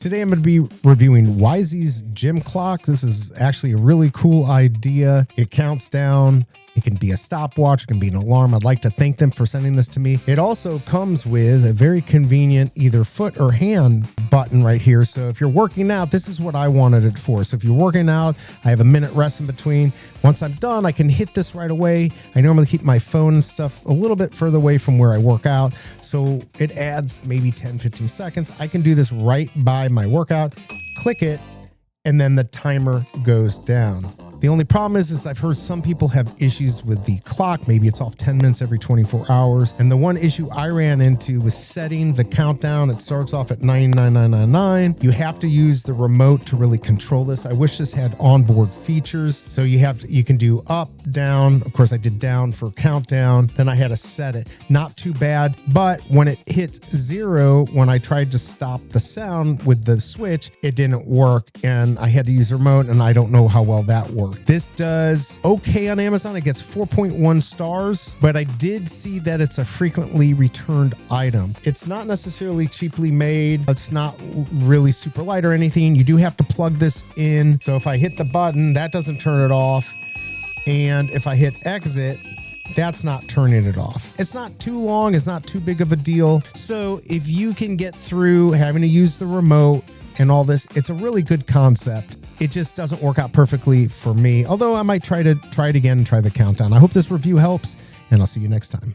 Today I'm going to be reviewing Wisey's gym clock. This is actually a really cool idea. It counts down. It can be a stopwatch. It can be an alarm. I'd like to thank them for sending this to me. It also comes with a very convenient either foot or hand button right here. So if you're working out, this is what I wanted it for. So if you're working out, I have a minute rest in between. Once I'm done, I can hit this right away. I normally keep my phone and stuff a little bit further away from where I work out. So it adds maybe 10, 15 seconds. I can do this right by my workout, click it, and then the timer goes down. The only problem is I've heard some people have issues with the clock. Maybe it's off 10 minutes every 24 hours. And the one issue I ran into was setting the countdown. It starts off at 99999. You have to use the remote to really control this. I wish this had onboard features. So you can do up, down. Of course, I did down for countdown. Then I had to set it. Not too bad. But when it hits 0, when I tried to stop the sound with the switch, it didn't work. And I had to use the remote, and I don't know how well that worked. This does okay on Amazon. It gets 4.1 stars, but I did see that it's a frequently returned item. It's not necessarily cheaply made. It's not really super light or anything. You do have to plug this in. So if I hit the button, that doesn't turn it off. And if I hit exit, that's not turning it off. It's not too long. It's not too big of a deal. So if you can get through having to use the remote and all this, it's a really good concept. It just doesn't work out perfectly for me, although I might try it again and try the countdown. I hope this review helps, and I'll see you next time.